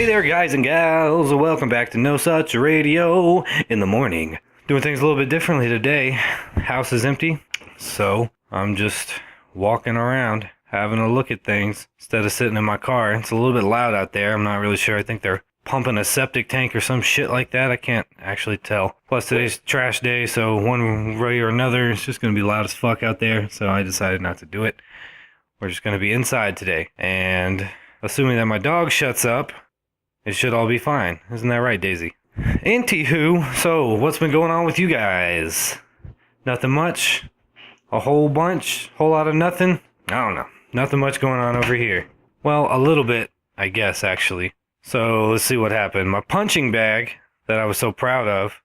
there, guys and gals. Welcome back to No Such Radio in the morning. Doing things a little bit differently today. House is empty, so I'm just walking around, having a look at things instead of sitting in my car. It's a little bit loud out there. I'm not really sure. I think they're pumping a septic tank or some shit like that. I can't actually tell. Plus, today's trash day, so one way or another, it's just going to be loud as fuck out there, so I decided not to do it. We're just going to be inside today, and assuming that my dog shuts up, it should all be fine. Isn't that right, Daisy? Anywho, so what's been going on with you guys? Nothing much? A whole bunch? Whole lot of nothing? I don't know. Nothing much going on over here. Well, a little bit, I guess, actually. So let's see what happened. My punching bag that I was so proud of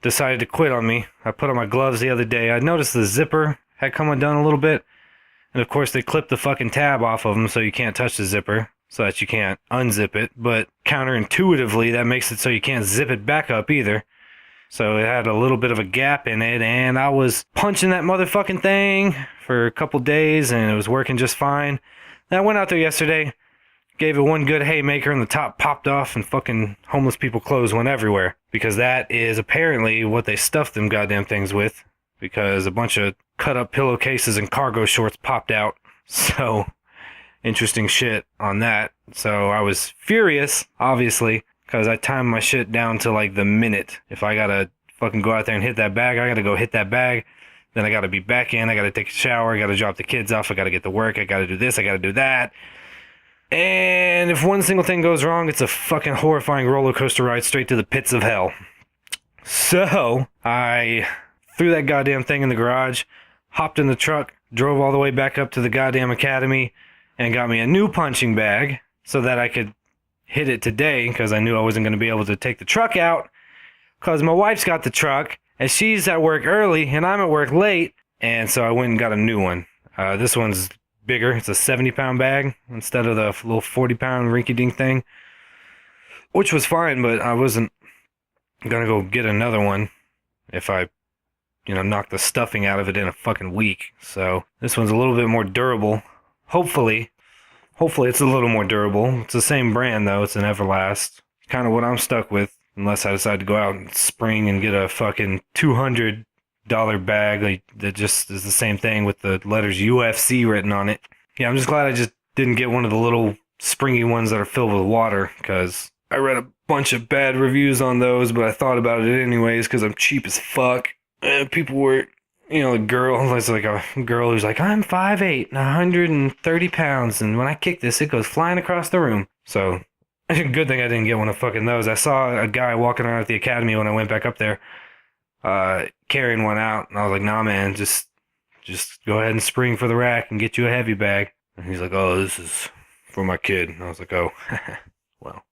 decided to quit on me. I put on my gloves the other day. I noticed the zipper had come undone a little bit. And of course they clipped the fucking tab off of them so you can't touch the zipper, so that you can't unzip it. But counterintuitively, that makes it so you can't zip it back up either. So it had a little bit of a gap in it, and I was punching that motherfucking thing for a couple days, and it was working just fine. Then I went out there yesterday, gave it one good haymaker, and the top popped off, and fucking homeless people clothes went everywhere. Because that is apparently what they stuffed them goddamn things with. Because a bunch of cut up pillowcases and cargo shorts popped out. So, interesting shit on that. So I was furious, obviously, because I timed my shit down to like the minute. If I gotta fucking go out there and hit that bag, I gotta go hit that bag. Then I gotta be back in, I gotta take a shower, I gotta drop the kids off, I gotta get to work, I gotta do this, I gotta do that. And if one single thing goes wrong, it's a fucking horrifying roller coaster ride straight to the pits of hell. So, I threw that goddamn thing in the garage, hopped in the truck, drove all the way back up to the goddamn academy, and got me a new punching bag so that I could hit it today, because I knew I wasn't going to be able to take the truck out, because my wife's got the truck, and she's at work early, and I'm at work late, and so I went and got a new one. This one's bigger. It's a 70-pound bag instead of the little 40-pound rinky-dink thing, which was fine, but I wasn't going to go get another one if I knock the stuffing out of it in a fucking week. So this one's a little bit more durable. Hopefully it's a little more durable. It's the same brand though. It's an Everlast. Kind of what I'm stuck with, unless I decide to go out and spring and get a fucking $200 bag that just is the same thing with the letters UFC written on it. Yeah, I'm just glad I just didn't get one of the little springy ones that are filled with water, because I read a bunch of bad reviews on those, but I thought about it anyways because I'm cheap as fuck. People were, a girl, there's like a girl who's like, I'm 5'8", and 130 pounds, and when I kick this, it goes flying across the room. So, good thing I didn't get one of fucking those. I saw a guy walking around at the academy when I went back up there, carrying one out, and I was like, nah, man, just go ahead and spring for the rack and get you a heavy bag. And he's like, oh, this is for my kid. And I was like, oh, well,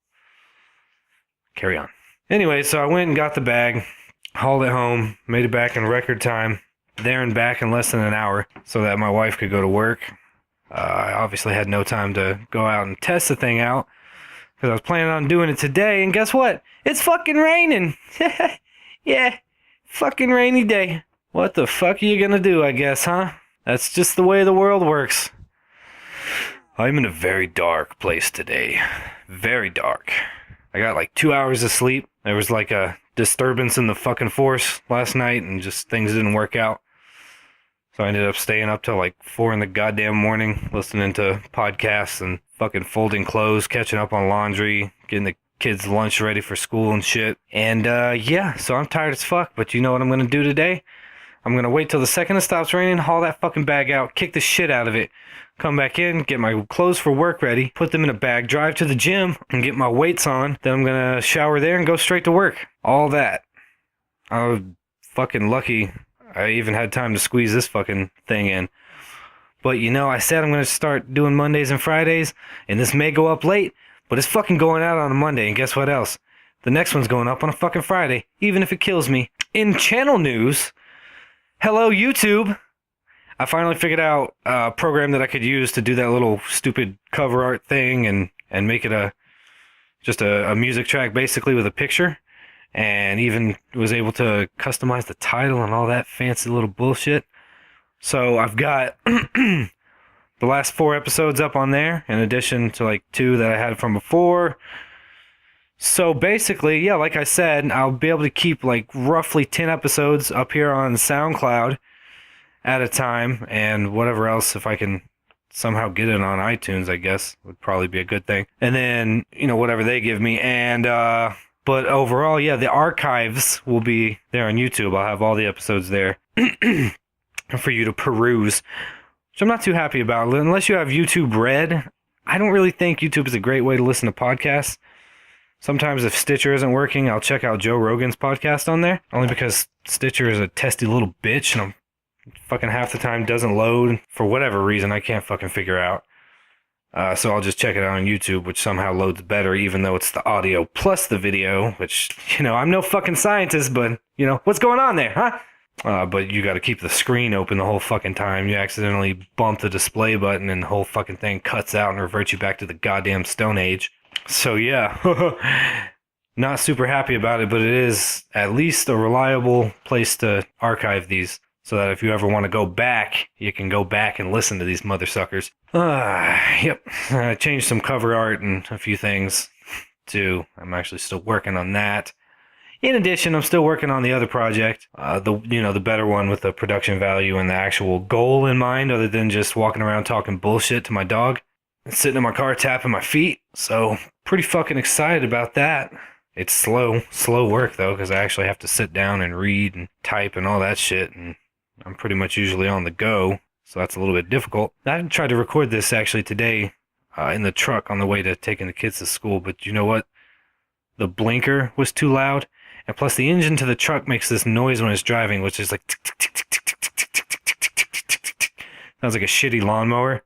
carry on. Anyway, so I went and got the bag, hauled it home, made it back in record time, there and back in less than an hour, so that my wife could go to work. I obviously had no time to go out and test the thing out, because I was planning on doing it today, and guess what? It's fucking raining! Yeah, fucking rainy day. What the fuck are you gonna do, I guess, huh? That's just the way the world works. I'm in a very dark place today. Very dark. I got like 2 hours of sleep. There was like a disturbance in the fucking force last night, and just things didn't work out. So I ended up staying up till like 4 in the goddamn morning, listening to podcasts and fucking folding clothes, catching up on laundry, getting the kids' lunch ready for school and shit. And yeah, so I'm tired as fuck, but you know what I'm gonna do today? I'm gonna wait till the second it stops raining, haul that fucking bag out, kick the shit out of it, come back in, get my clothes for work ready, put them in a bag, drive to the gym, and get my weights on. Then I'm gonna shower there and go straight to work. All that. I was fucking lucky I even had time to squeeze this fucking thing in. But I said I'm gonna start doing Mondays and Fridays, and this may go up late, but it's fucking going out on a Monday, and guess what else? The next one's going up on a fucking Friday, even if it kills me. In channel news, hello YouTube! I finally figured out a program that I could use to do that little stupid cover art thing and make it just a music track basically with a picture. And even was able to customize the title and all that fancy little bullshit. So I've got the last 4 episodes up on there, in addition to like 2 that I had from before. So basically, yeah, like I said, I'll be able to keep like roughly 10 episodes up here on SoundCloud at a time, and whatever else, if I can somehow get it on iTunes, I guess would probably be a good thing. And then, whatever they give me. And but overall, yeah, the archives will be there on YouTube. I'll have all the episodes there for you to peruse, which I'm not too happy about. Unless you have YouTube Red, I don't really think YouTube is a great way to listen to podcasts. Sometimes if Stitcher isn't working, I'll check out Joe Rogan's podcast on there, only because Stitcher is a testy little bitch, and I'm fucking half the time doesn't load for whatever reason I can't fucking figure out. So I'll just check it out on YouTube, which somehow loads better, even though it's the audio plus the video, which, I'm no fucking scientist, but, what's going on there, huh? But you gotta keep the screen open the whole fucking time. You accidentally bump the display button and the whole fucking thing cuts out and reverts you back to the goddamn Stone Age. So yeah, not super happy about it, but it is at least a reliable place to archive these, so that if you ever want to go back, you can go back and listen to these mothersuckers. Yep, I changed some cover art and a few things too. I'm actually still working on that. In addition, I'm still working on the other project, the better one with the production value and the actual goal in mind, other than just walking around talking bullshit to my dog and sitting in my car tapping my feet. So pretty fucking excited about that. It's slow work though, because I actually have to sit down and read and type and all that shit, and I'm pretty much usually on the go, so that's a little bit difficult. I tried to record this actually today in the truck on the way to taking the kids to school, but you know what? The blinker was too loud, and plus the engine to the truck makes this noise when it's driving, which is like tick, tick, tick, tick, tick, tick, tick, tick, tick, tick, tick, tick, tick, tick. Sounds like a shitty lawnmower.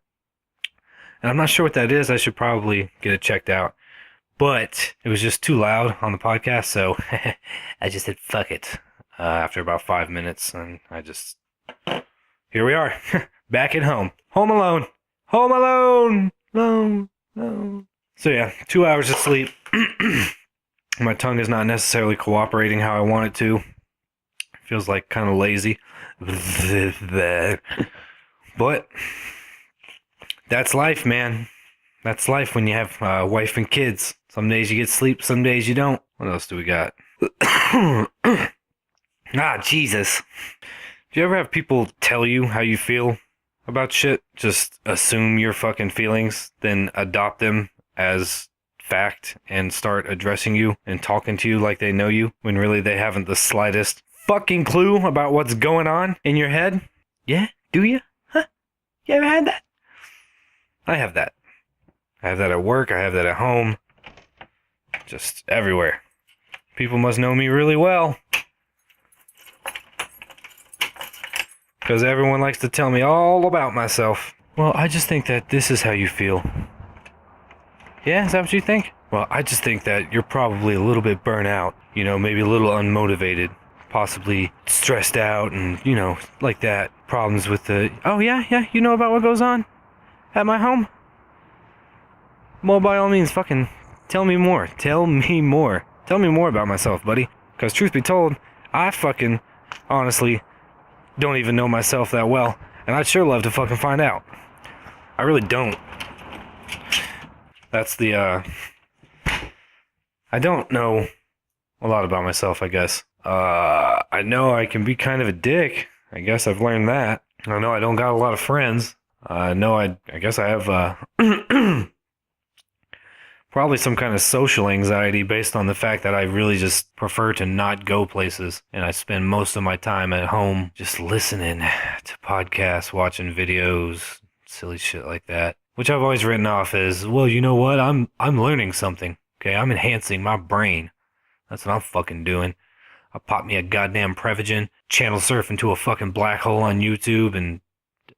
And I'm not sure what that is. I should probably get it checked out. But it was just too loud on the podcast, so I just said fuck it after about 5 minutes, and here we are, back at home. Home alone. Home alone. No. So yeah, 2 hours of sleep. My tongue is not necessarily cooperating how I want it to. Feels like kind of lazy. But that's life, man. That's life when you have a wife and kids. Some days you get sleep, some days you don't. What else do we got? Jesus. Do you ever have people tell you how you feel about shit? Just assume your fucking feelings, then adopt them as fact and start addressing you and talking to you like they know you, when really they haven't the slightest fucking clue about what's going on in your head? Yeah? Do you? Huh? You ever had that? I have that. I have that at work, I have that at home. Just everywhere. People must know me really well, because everyone likes to tell me all about myself. Well, I just think that this is how you feel. Yeah, is that what you think? Well, I just think that you're probably a little bit burnt out. Maybe a little unmotivated. Possibly stressed out and, like that. Problems with the... Oh, yeah, you know about what goes on at my home? Well, by all means, fucking tell me more. Tell me more. Tell me more about myself, buddy. Because truth be told, I fucking, honestly, don't even know myself that well. And I'd sure love to fucking find out. I really don't. That's the, I don't know a lot about myself, I guess. I know I can be kind of a dick. I guess I've learned that. I know I don't got a lot of friends. I guess I have, probably some kind of social anxiety based on the fact that I really just prefer to not go places. And I spend most of my time at home just listening to podcasts, watching videos, silly shit like that. Which I've always written off as, well, you know what? I'm learning something. Okay, I'm enhancing my brain. That's what I'm fucking doing. I pop me a goddamn Prevagen, channel surf into a fucking black hole on YouTube, and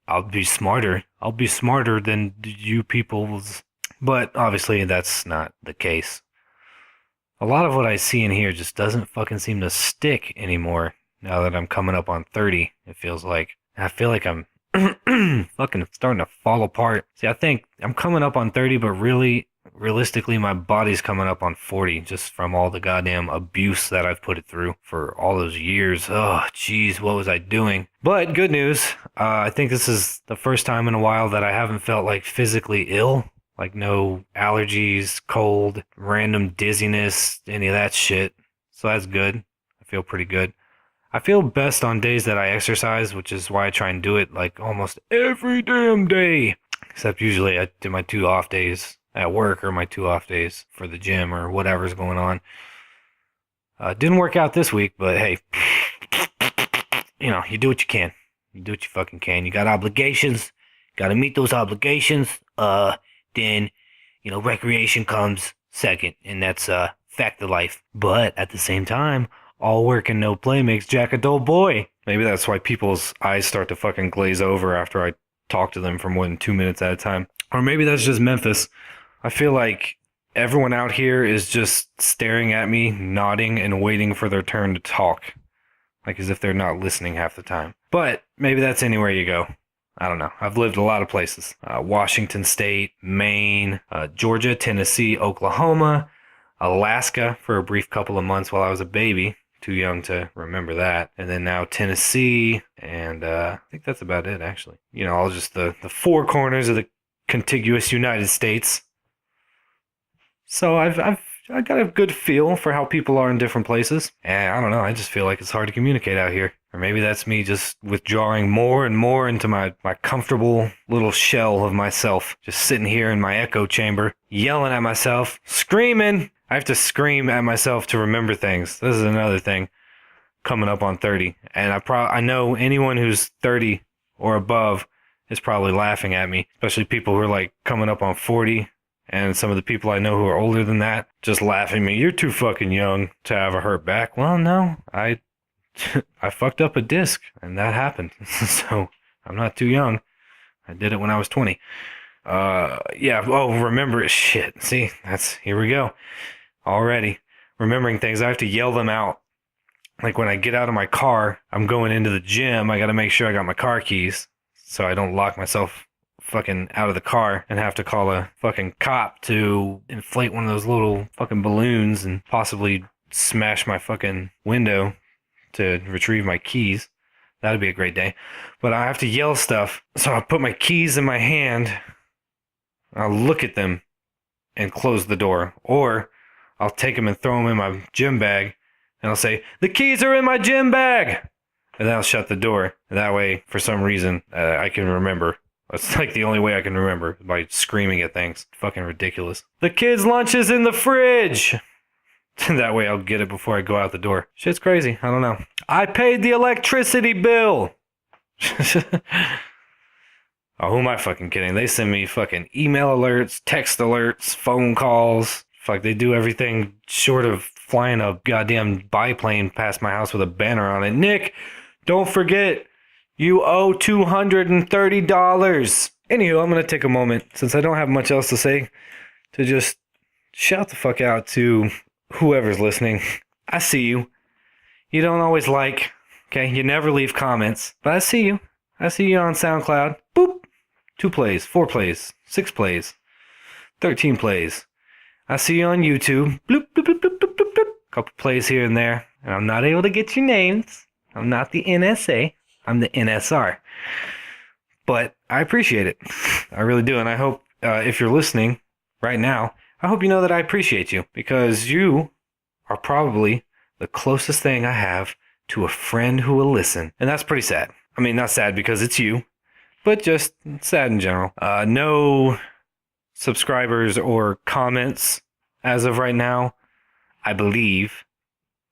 I'll be smarter. I'll be smarter than you people's. But obviously that's not the case. A lot of what I see in here just doesn't fucking seem to stick anymore now that I'm coming up on 30, it feels like. I feel like I'm fucking starting to fall apart. See, I think I'm coming up on 30, but realistically, my body's coming up on 40 just from all the goddamn abuse that I've put it through for all those years. Oh, jeez, what was I doing? But good news, I think this is the first time in a while that I haven't felt like physically ill. Like no allergies, cold, random dizziness, any of that shit. So that's good. I feel pretty good. I feel best on days that I exercise, which is why I try and do it like almost every damn day. Except usually I do my 2 off days at work or my 2 off days for the gym or whatever's going on. Didn't work out this week, but hey, you do what you can. You do what you fucking can. You got obligations. Got to meet those obligations. Then, recreation comes second, and that's fact of life. But at the same time, all work and no play makes Jack a dull boy. Maybe that's why people's eyes start to fucking glaze over after I talk to them for more than 2 minutes at a time. Or maybe that's just Memphis. I feel like everyone out here is just staring at me, nodding, and waiting for their turn to talk. Like as if they're not listening half the time. But maybe that's anywhere you go. I don't know. I've lived a lot of places. Washington State, Maine, Georgia, Tennessee, Oklahoma, Alaska for a brief couple of months while I was a baby. Too young to remember that. And then now Tennessee, and I think that's about it, actually. All just the four corners of the contiguous United States. So I've got a good feel for how people are in different places. And I don't know, I just feel like it's hard to communicate out here. Or maybe that's me just withdrawing more and more into my comfortable little shell of myself. Just sitting here in my echo chamber, yelling at myself, screaming. I have to scream at myself to remember things. This is another thing coming up on 30. And I know anyone who's 30 or above is probably laughing at me. Especially people who are like coming up on 40. And some of the people I know who are older than that just laughing at me. You're too fucking young to have a hurt back. Well, no, I fucked up a disc, and that happened. So I'm not too young. I did it when I was 20. Yeah. Oh, remember it. Shit. See, here we go. Already remembering things. I have to yell them out. Like when I get out of my car, I'm going into the gym. I got to make sure I got my car keys so I don't lock myself fucking out of the car and have to call a fucking cop to inflate one of those little fucking balloons and possibly smash my fucking window to retrieve my keys. That'd be a great day. But I have to yell stuff, so I put my keys in my hand, I'll look at them and close the door. Or I'll take them and throw them in my gym bag, and I'll say, "The keys are in my gym bag!" And then I'll shut the door. And that way, for some reason, I can remember. It's like the only way I can remember, by screaming at things. Fucking ridiculous. "The kids' lunch is in the fridge!" That way I'll get it before I go out the door. Shit's crazy. I don't know. "I paid the electricity bill!" Oh, who am I fucking kidding? They send me fucking email alerts, text alerts, phone calls. Fuck, they do everything short of flying a goddamn biplane past my house with a banner on it. "Nick, don't forget, you owe $230. Anywho, I'm going to take a moment, since I don't have much else to say, to just shout the fuck out to whoever's listening. I see you. You don't always like, okay? You never leave comments, but I see you. I see you on SoundCloud. Boop. 2 plays, 4 plays, 6 plays, 13 plays. I see you on YouTube. Bloop, bloop, bloop, bloop, bloop, bloop, bloop. Couple plays here and there. And I'm not able to get your names. I'm not the NSA. I'm the NSR. But I appreciate it. I really do. And I hope if you're listening right now, I hope you know that I appreciate you. Because you are probably the closest thing I have to a friend who will listen. And that's pretty sad. I mean, not sad because it's you, but just sad in general. No subscribers or comments as of right now, I believe.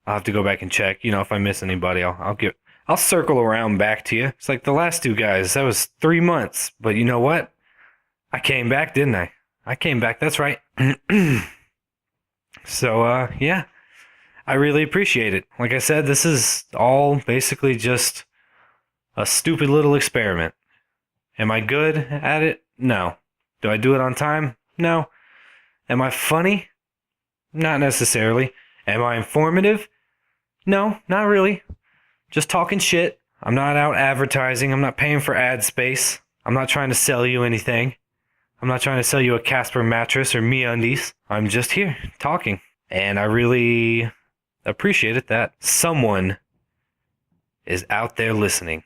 I'll have to go back and check. If I miss anybody, I'll circle around back to you. It's like the last 2 guys. That was 3 months. But you know what? I came back, didn't I? I came back. That's right. So, yeah. I really appreciate it. Like I said, this is all basically just a stupid little experiment. Am I good at it? No. Do I do it on time? No. Am I funny? Not necessarily. Am I informative? No, not really. Just talking shit. I'm not out advertising. I'm not paying for ad space. I'm not trying to sell you anything. I'm not trying to sell you a Casper mattress or MeUndies. I'm just here talking. And I really appreciate it that someone is out there listening.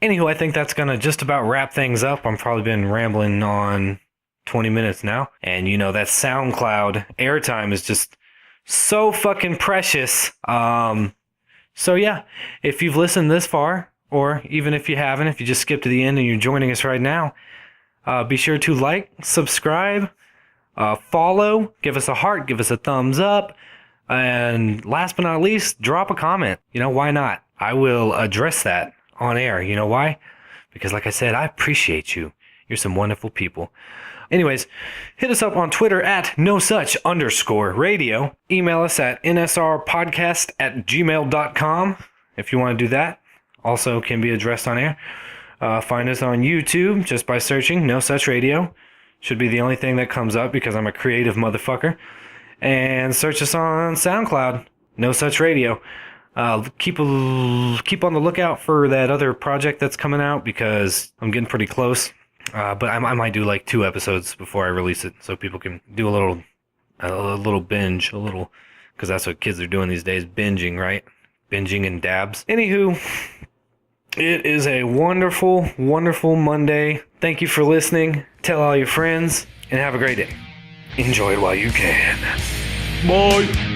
Anywho, I think that's going to just about wrap things up. I've probably been rambling on 20 minutes now. And you know, that SoundCloud airtime is just so fucking precious. So yeah, if you've listened this far, or even if you haven't, if you just skipped to the end and you're joining us right now, be sure to like, subscribe, follow, give us a heart, give us a thumbs up, and last but not least, drop a comment. You know, why not? I will address that on air. You know why? Because like I said, I appreciate you. You're some wonderful people. Anyways, hit us up on Twitter at @nosuch_radio. Email us at nsrpodcast@gmail.com if you want to do that. Also can be addressed on air. Find us on YouTube just by searching No Such Radio. Should be the only thing that comes up because I'm a creative motherfucker. And search us on SoundCloud, No Such Radio. Keep on the lookout for that other project that's coming out because I'm getting pretty close. But I might do like 2 episodes before I release it, so people can do a little binge, because that's what kids are doing these days, binging, right? Binging and dabs. Anywho, it is a wonderful, wonderful Monday. Thank you for listening. Tell all your friends, and have a great day. Enjoy it while you can. Bye.